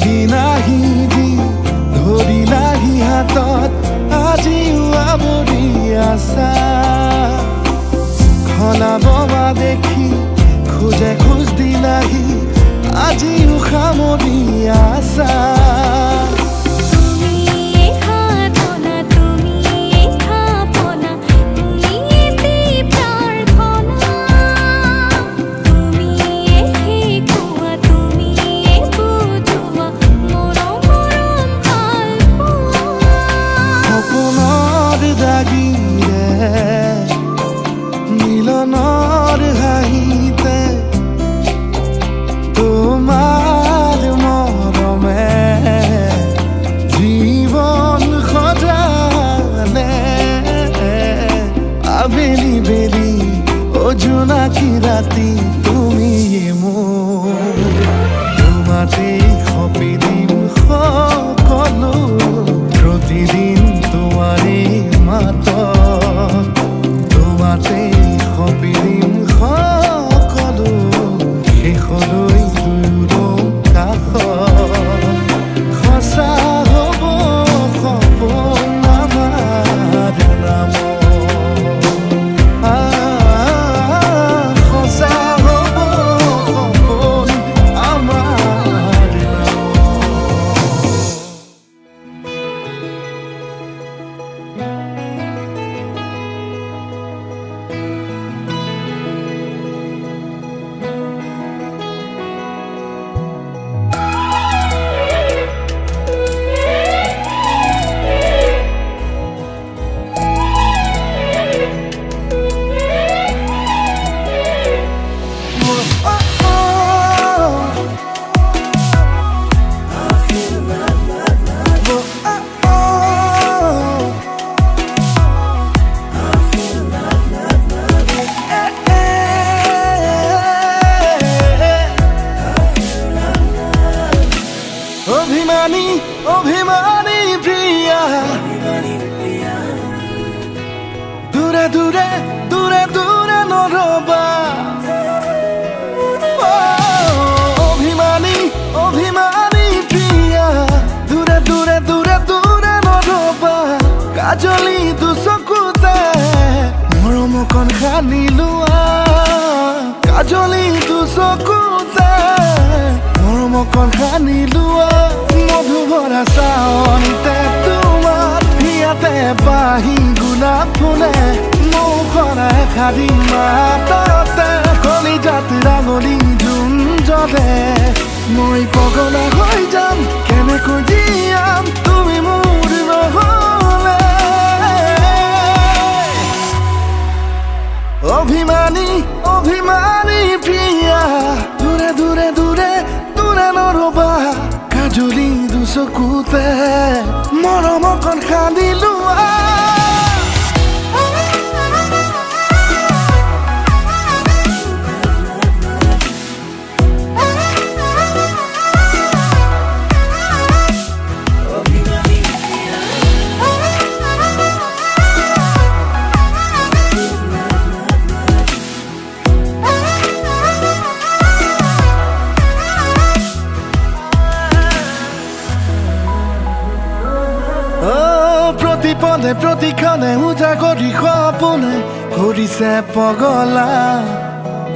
এদিনাহি যি ধৰিলাহি হাতত আজিও আৱৰি আছা খলাব দেখি খোজে খোজ দিলাহি আজিও সামৰি আছা মিলনৰ হাঁহিতে তোমাৰ মৰমে জীৱন সজালে আবেলি বেলি জোনাকী ৰাতি তুমি মোৰ তোমাতেই সপি দিম সকলো প্ৰতিদিন তোমাৰে মাত তোমাতেই সপি দিম সকলো শেষলৈ দুয়ো কাষত সঁচা হ'ব সপোন আমাৰ নামত সঁচা হ'ব সপোন আমাৰ অভিমানী অভিমানী প্রিয়া দূরে দূরে দূরে দূরে নরবা অভিমানী অভিমানী প্রিয়া দূরে দূরে দূরে দূরে নরবা কাজলি দুচকুতে মৰমকণ সানি লোৱা কাজলি দুচকুতে মৰমকণ সানি লোৱা মধুভৰা চাৱনিতে তোমাৰ হিয়াতে বাহি গোলাপ ফুলে মুখৰ এষাৰি মাততে কলিজাত ৰাঙলী জোন জ্বলে মই পগলা হৈ যাম কেনেকৈ জীয়াম তুমি মোৰ নহ'লে অভিমানী অভিমানী প্ৰিয়া দূৰে দূৰে দূৰে দূৰে নৰবা কাজলি দুচকুতে মৰমকণ সানি লোৱা প্ৰতিপদে প্ৰতিক্ষণে উজাগৰি সপোনে কৰিছে পগলা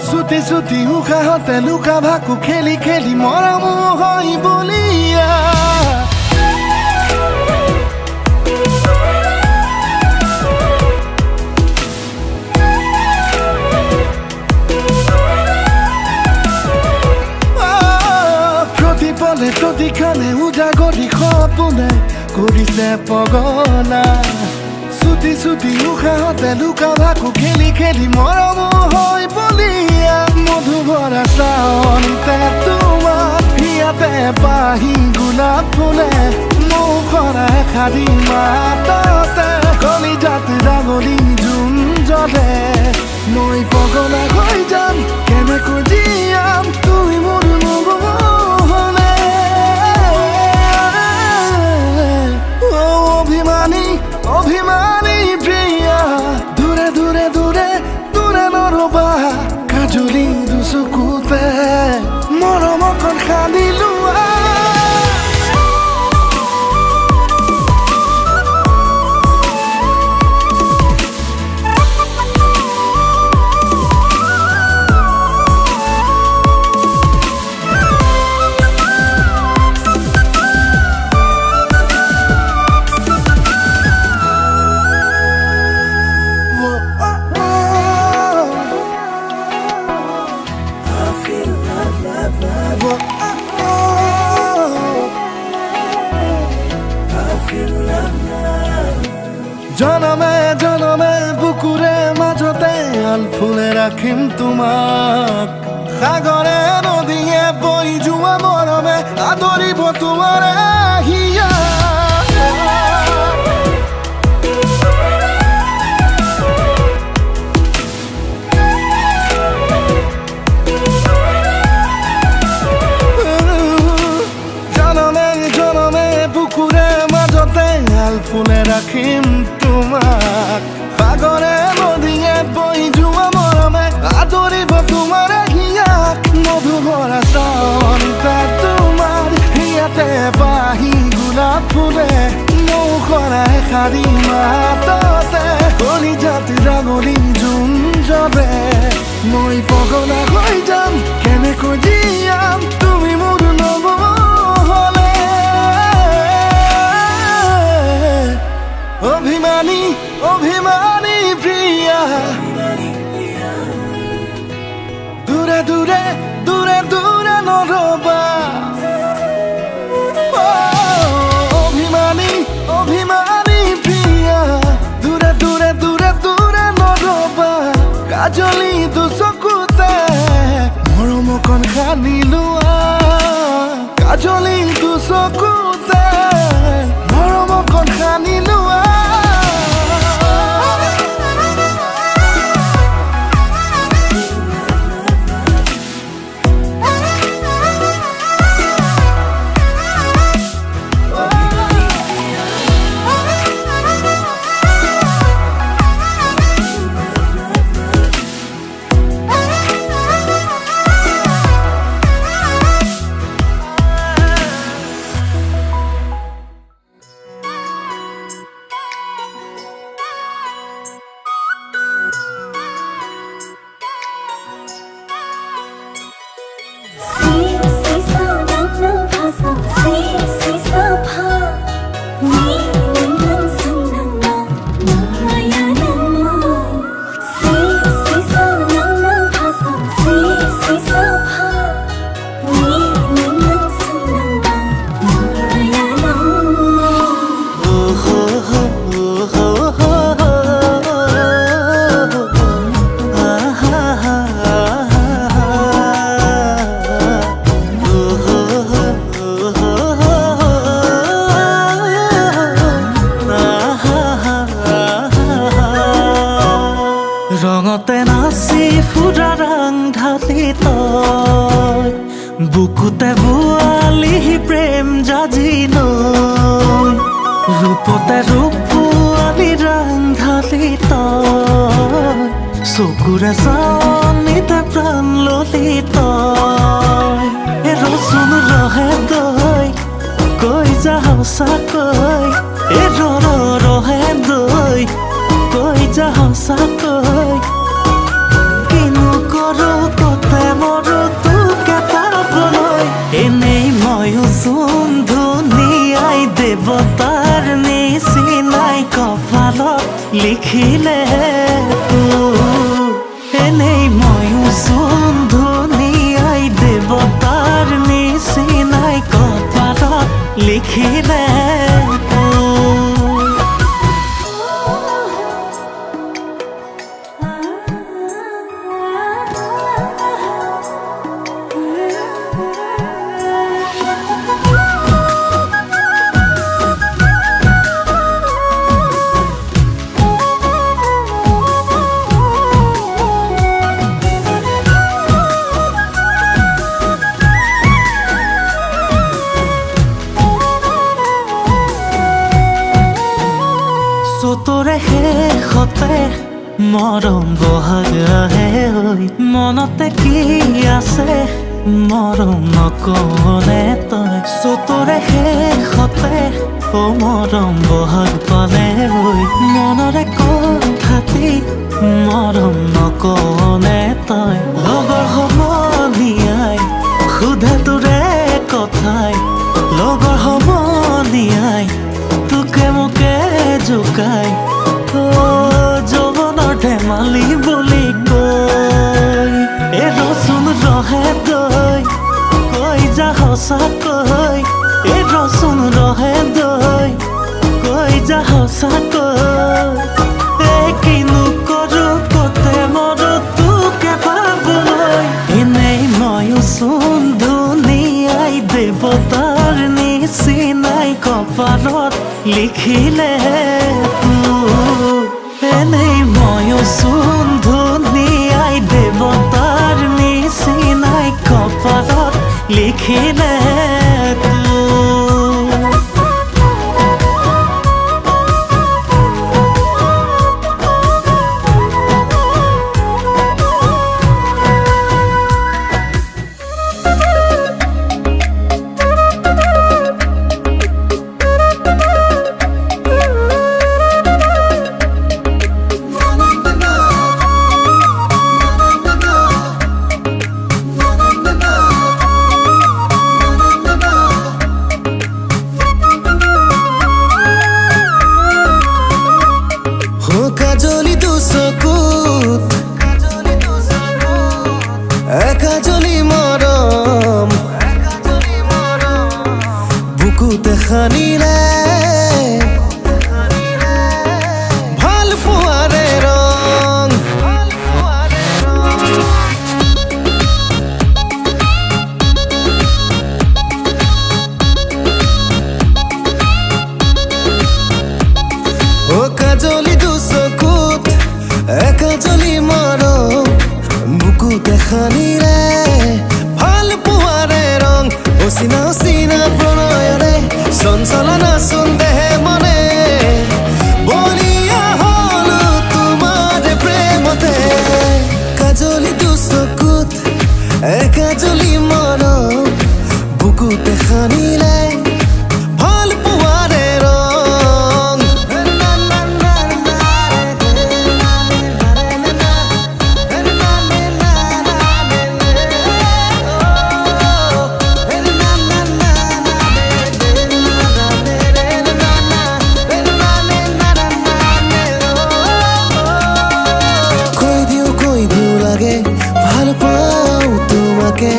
চুটি চুটি উশাহতে লুকা ভাকু খেলি খেলি মৰম হৈ বলিয়া প্ৰতিপদে প্ৰতিক্ষণে উজাগৰি সপোনে কৰিছে পগলা চুটি চুটি উশাহতে লুকা ভাকু খেলি খেলি মৰম হৈ বলিয়া মধুভৰা চাৱনিতে তোমাৰ হিয়াতে বাহি গোলাপ ফুলে মুখৰ এষাৰি মাততে কলিজাত ৰাঙলী জোন জ্বলে মই পগলা হৈ যাম কেনেকৈ জীয়াম তুমি মোৰ নহ'লে অভিমানী অভিমানী প্ৰিয়া দূৰে দূৰে দূৰে দূৰে নৰবা কাজলি দুচকুতে মৰমকণ সানি লোৱা ৰাখিম তোমাক সাগৰে নদীয়ে বৈ যোৱা মৰমে আদৰিব তোমাৰ হিয়া জনমে জনমে বুকুৰে মাজতে ফুলে ৰাখিম তোমাক সাগৰে নদীয়ে বৈ যোৱা মৰমে আদৰিব তোমাৰ হিয়াক মধুভৰা চন্তা তোমাৰ হিয়াতে বাহি গোলাপ ফুলে মৌখৰা এষাৰি মাততে কলিজাত ৰাঙলী জোন জ্বলে মই পগলা হৈ যাম কেনেকৈ জীয়াম তুমি মোৰ নহ'লে অভিমানী অভিমানী প্ৰিয়া দূৰে দূৰে দূৰে দূৰে নৰবা অভিমানী অভিমানী প্ৰিয়া দূৰে দূৰে দূৰে দূৰে নৰবা কাজলি দুচকুতে মৰমকণ সানি লোৱা কাজলি দুচকুতে মৰমকণ সানি লোৱা ৰঙতে নাচি ফুৰা ৰং ঢালি তই বুকুতে বোৱালি প্ৰেম জাজি লৈ ৰূপতে ৰূপ বোৱালি ৰং ঢালি তই চকুৰে চানিতে প্ৰাণ ললি তই ৰচোন ৰহে দৈ কৈ যা সঁচাকৈ ৰহে দৈ কৈ যা সঁচাকৈ কিনো কৰোঁ কতে মৰো তোকে পাবলৈ এনেই ময়ো চোন ধুনীয়াই দেৱতাৰ নিচিনাই কপালত লিখিলে এনেই ময়ো চোন ধুনীয়াই দেৱতাৰ নিচিনাই কপালত লিখিলে তোৰে শেষতে মৰম বহাগ আহে মনতে কি আছে মৰম নকলে তই তোৰে শেষতে মৰম বহাগ পালে মনৰে কথাটি মৰম নকলে তই লগৰ সমনীয়াই সোধে তোৰে কথাই লগৰ সমনীয়াই তোকে মোকে জোকাই যৌৱনৰ ধেমালি বুলি কৈ ৰচোন ৰহে দৈ কৈ যা সঁচাকৈ ৰচোন ৰহে দৈ কৈ যা সঁচাকৈ কিনো কৰোঁ কতে মৰো তোক কপালত লিখিলে এনেই ময়ো চোন ধুনীয়াই দেৱতাৰ নিচিনাই কপালত লিখিলে কাজলি দুচকুত একাজলি মৰম বুকুতে সানিলে ভাল পোৱাৰে ৰং ও কাজলি দুচকুত একাজলি মৰম বুকুতে সানিলে ভাল পোৱাৰে ৰং অচিনা অচিনা প্ৰণয়ৰে চঞ্চলনা চোন দেহে মনে বলিয়া হলো তোমাৰ প্ৰেমতে কাজলি দুচকুত একাজলি মৰম বুকুতে সানিলে ভাল পোৱাৰে ৰং ভাল পাওঁ তোমাকে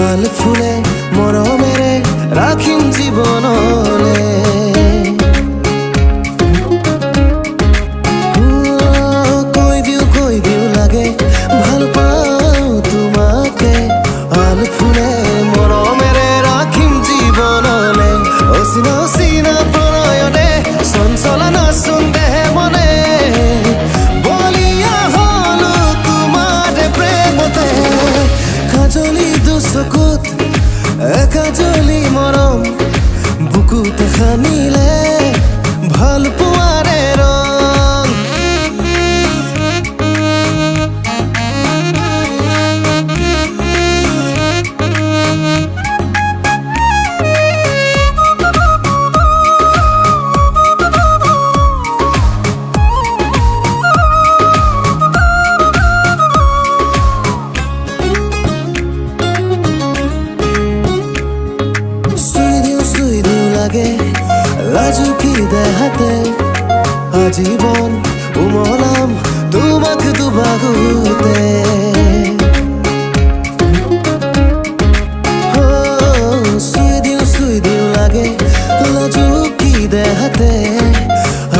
আল ফুলে মৰমেৰে ৰাখিম জীৱনলে কৈ দিও লাগে ভাল পাওঁ তোমাকে আল ফুলে মৰমেৰে ৰাখিম জীৱনলে অচিনা অচিনা প্ৰণয়ৰে চঞ্চলনা চোন দেহে মনে কাজলি দুচকুত একাজলি মৰম বুকুতে সানিলে ভাল পোৱাৰে ৰং লাজুকি দেহাতে আজীবন উমলাম তোমাক দুবাগুতে চুই দিও লাগে লাজুকি দেহাতে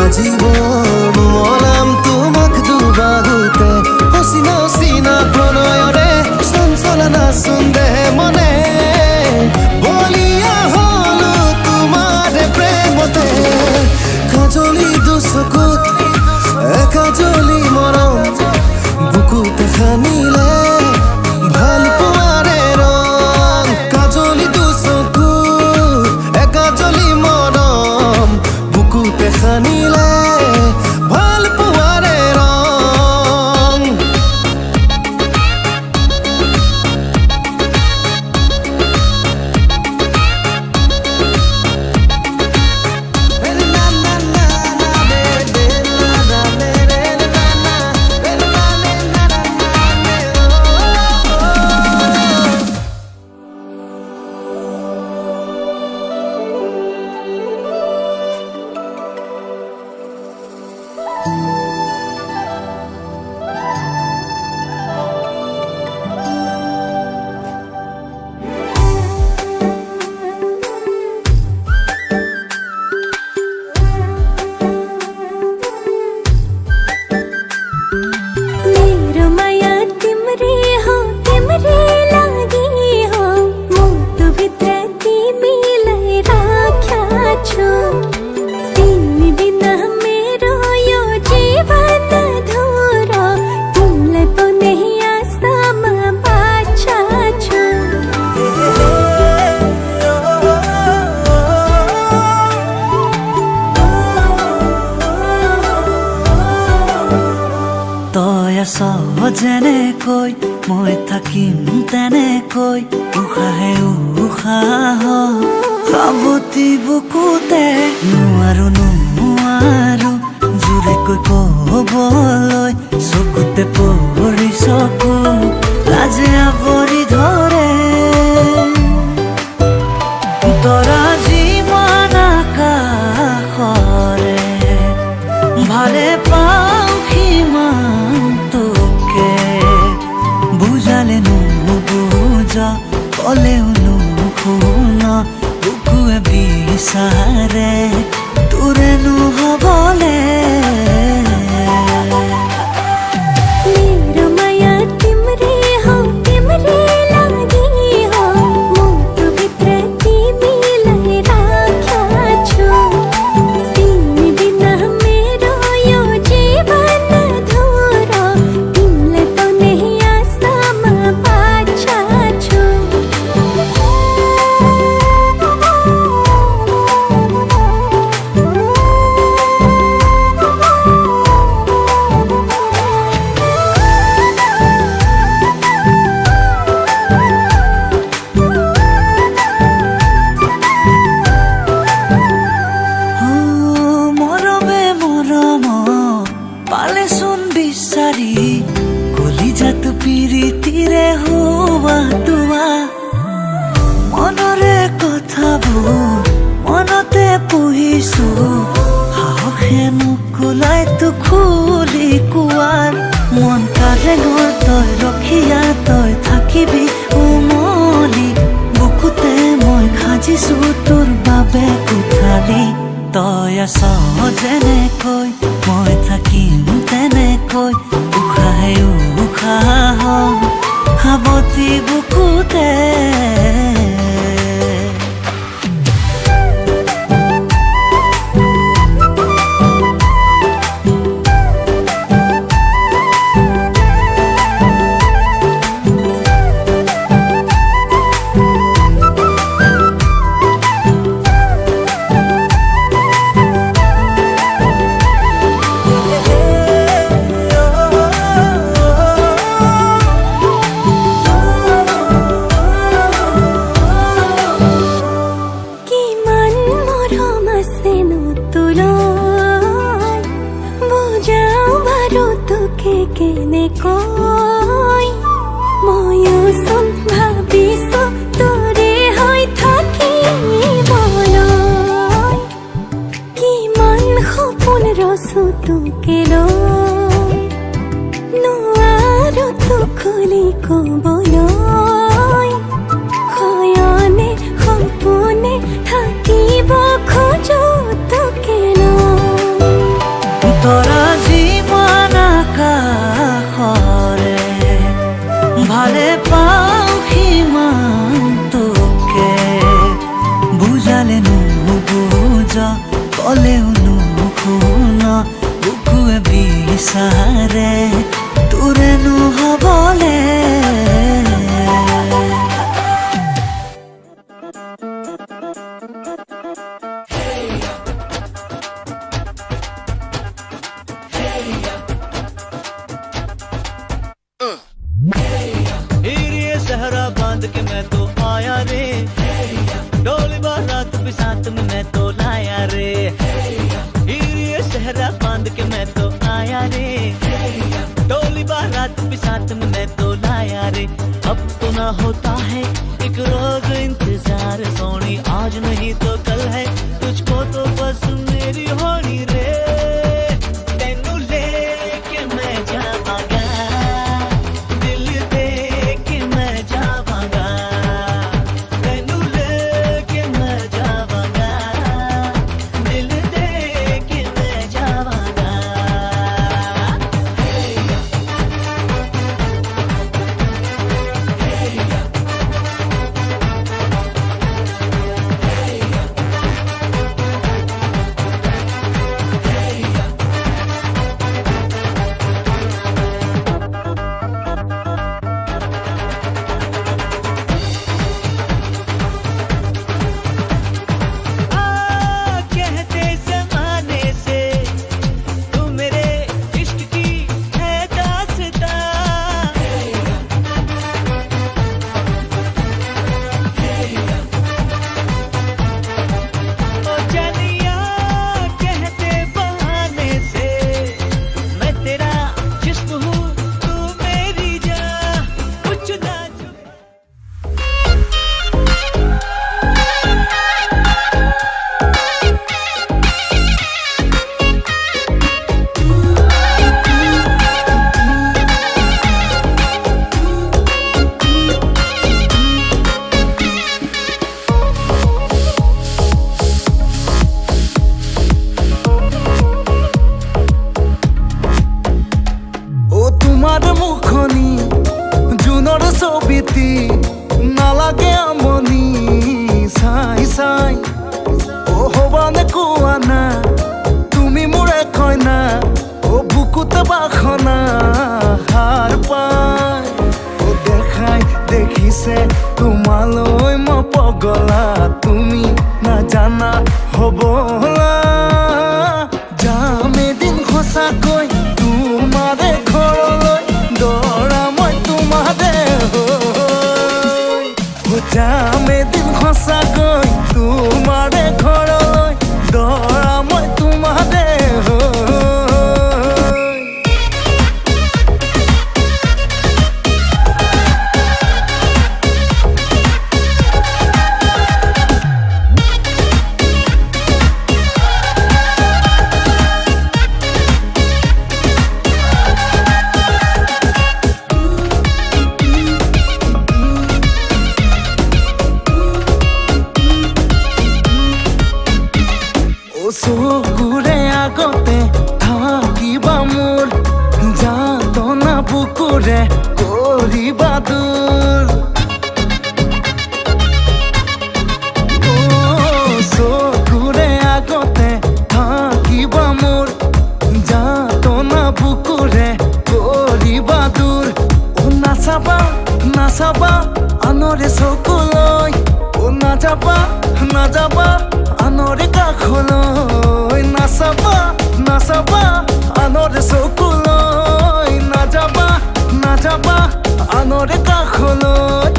আজীবন উমলাম তোমাক দুবাগুতে অচিনা অচিনা প্ৰণয়ৰে চঞ্চলনা চোন দেহে মনে বলিয়া হলো তোমাৰ প্ৰেমতে কাজলি দুচকুত একাজলি মৰম বুকুতে সানি যেনেকৈ মই থাকিম তেনেকৈ উশাহে উশাহ সাৱতি বুকুতে নোৱাৰো জোৰেকৈ ক'বলৈ চকুতে পৰি চকু লাজে আৱৰি ধৰে তৰা যিমান আকাশৰে ভালে পাওঁ সিমান তোকে বুজালে নুবুজ ক'লেও নুশুন বুকুৱে বিচাৰে তোৰে নহ'বলে যেনেকৈ মই থাকিম তেনেকৈ উশাহে উশাহ সাৱতি বুকুতে পগলা তুমি নাজানা হবলা যাম এদিন সঁচাকৈ তোমাৰে ঘৰলৈ দৰা মই তোমাৰে যাম এদিন সঁচাকৈ তোমাৰে ঘৰলৈ দৰা মই তোমাৰে চকুৰে আগতে থাকিবা মোৰ যাতনা বুকুৰে কৰিবা দূৰ চকুৰে আগতে থাকিবা মোৰ যাতনা বুকুৰে কৰিবা দূৰ নাচাবা নাচাবা আনৰে চকুলৈ নাযাবা নাযাবা আনৰে কাষলৈ নাচাবা নাচাবা আনৰে চকুলৈ নাযাবা নাযাবা আনৰে কাষলৈ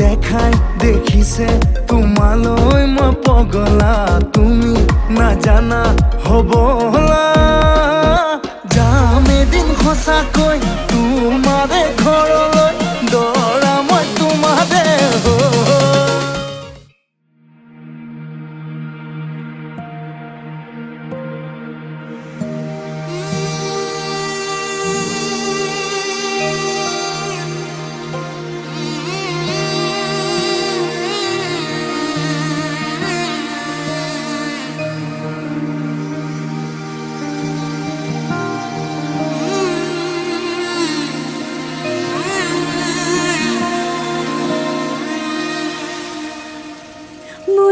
দেখাই দেখিছে তোমালৈ মই পগলা তুমি নাজানা হবলা যাম এদিন সঁচাকৈ তোমাৰে ঘৰলৈ দৰা মই তোমাৰে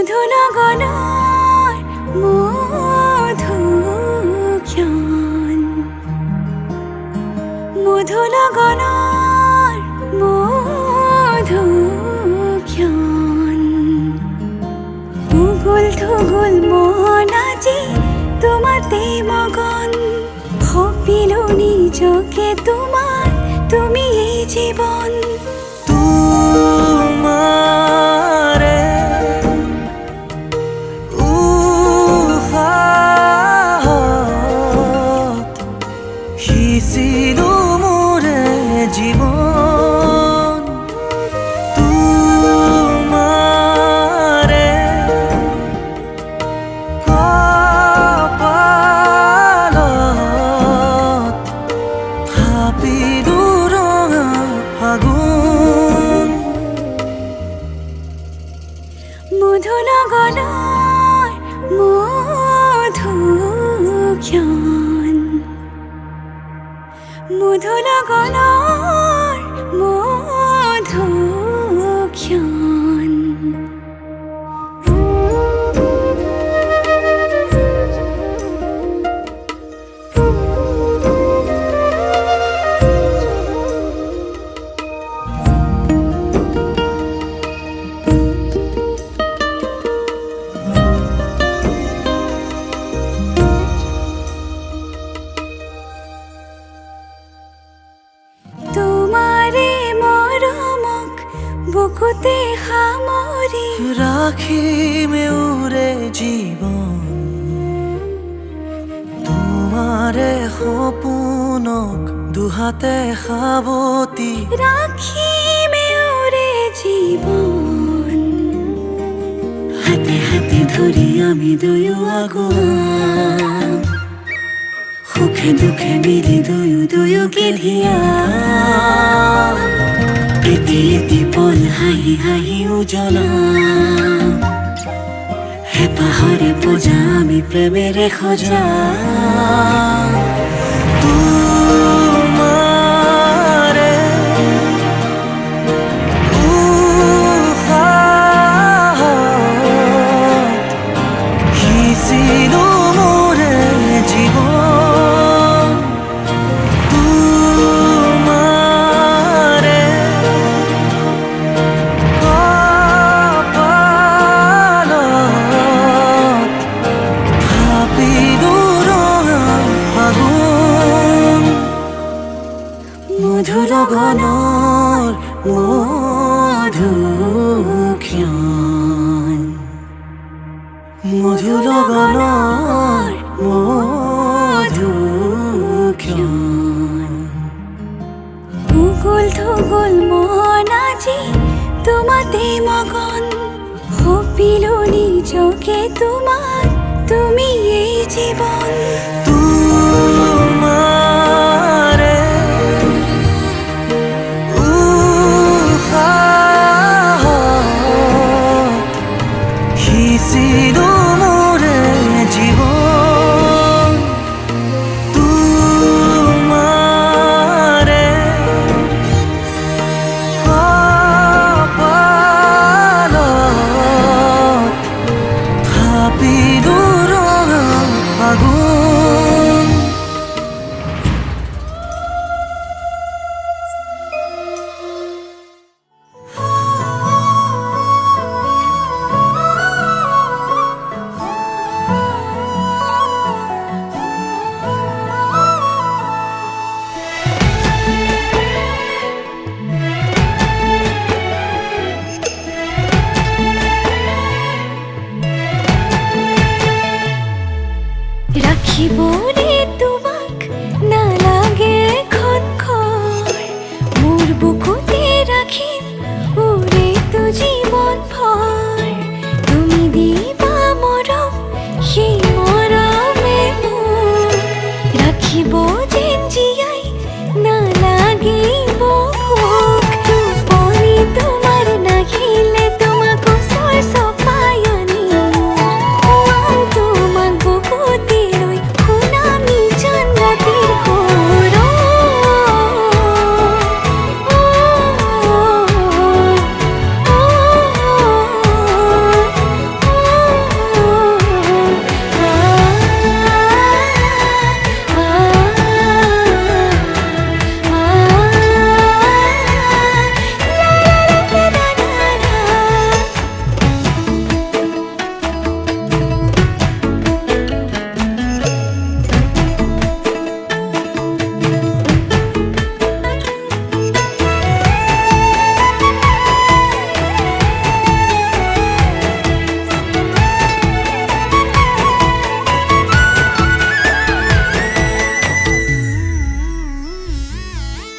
মধুনগনৰ মধুক্ষণ মধুনগনৰ মধুক্ষণ উগুল থুগুল মন আজি তোমাতে মগন ভাবিলো নিজকে তোমাৰ তুমি এই জীৱন তোমাৰে সিঁচিলো মোৰে জীৱন তোমাৰে কপালত থাপিলো ৰঙা ফাগুন মধুনগৰৰ মধুক্ষণ মধুনগৰৰ মধুক্ষণ বুকুতে সামৰি ৰাখিমে উৰে জীৱন তোমাৰে সপোনক দুহাতে সাৱতি ৰাখিমে উৰে জীৱন হাতে হাতে ধৰি আমি দুয়ো আগুৱা সুখে দুখে মিলি দুয়োকে ধিয়া এটি এটি পল হাঁহি হাঁহি উজ্বলা হেঁপাহৰে পূজা আমি প্ৰেমেৰে সজা তোমাৰে উশাহত সিঁচিলো মোৰে জীৱন তোমাৰে কপালত মধু লগনৰ মধুক্ষণ উগুল থুগুল মন আজি তোমাতে মগন সপিলো নিজকে তোমাক তুমি এই জীৱন তোমাৰে সিঁচিলো মোৰে জীৱন তোমাৰে কপালত থাপিলো ৰঙা আগুন ৰাখিবনে তোমাক নালাগে খনখৰ মোৰ বুকুতে ৰাখিম উৰেটো জীৱন ভৰ তুমি দিবা মৰম সেই মৰমে মোৰ ৰাখিব যেন জীয়াই নালাগিব ভোক টোপনি তোমাৰ নাহিলে তোমাক ওচৰ চপাই আনিম তোমাক বুকুতে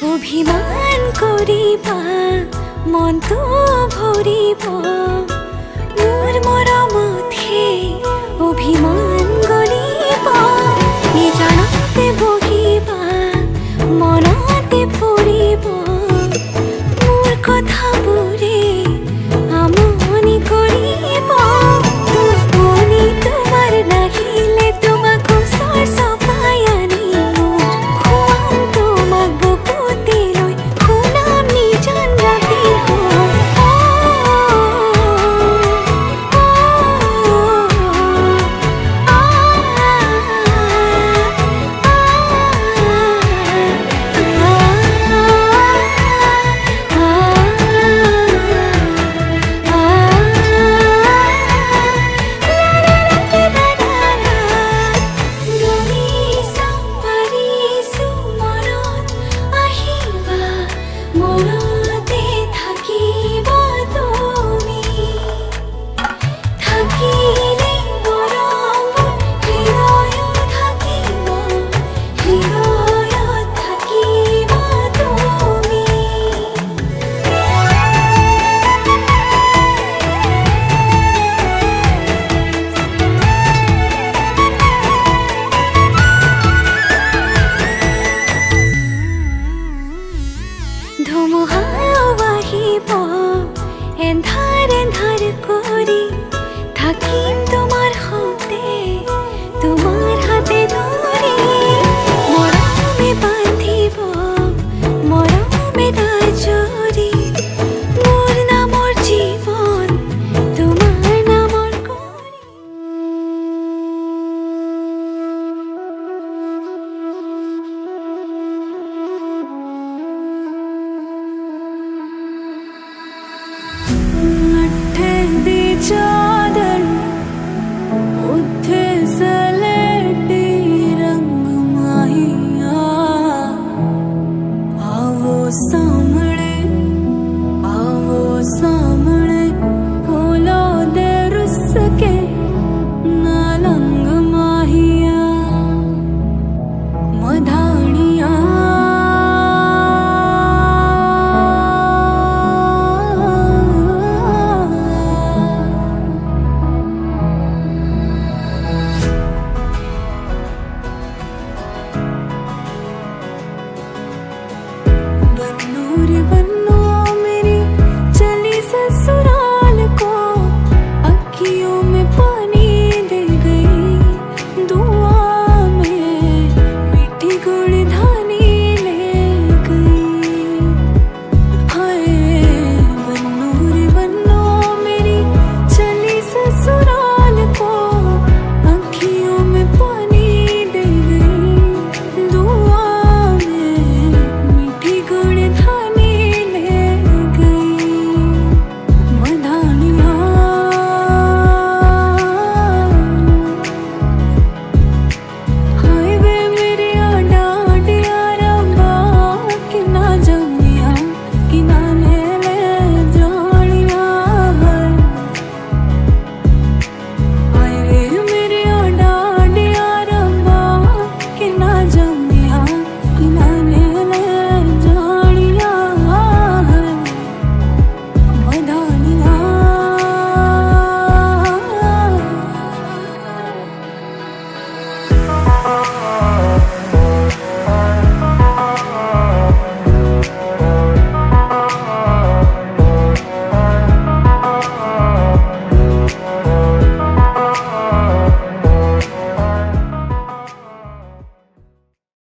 অভিমান কৰিবা মনটো ভৰিব মোৰ মৰমতহে অভিমান গলিব নিজানতে বহিবা মনতে পৰিব মোৰ কথাবোৰে আমনি কৰিব টোপনি তোমাৰ নাহিলে তোমাক ওচৰ চপাই আনিম তোমাক বুকুতে লৈ শুনাম নিজান ৰাতিৰ মনতে থাকিব তুমি থাকিলে মৰম হৃদয়ত থাকিব হৃদয়ত থাকিব তুমি ধুমুহাও আহিব এন্ধাৰ এন্ধাৰ কৰি থাকিব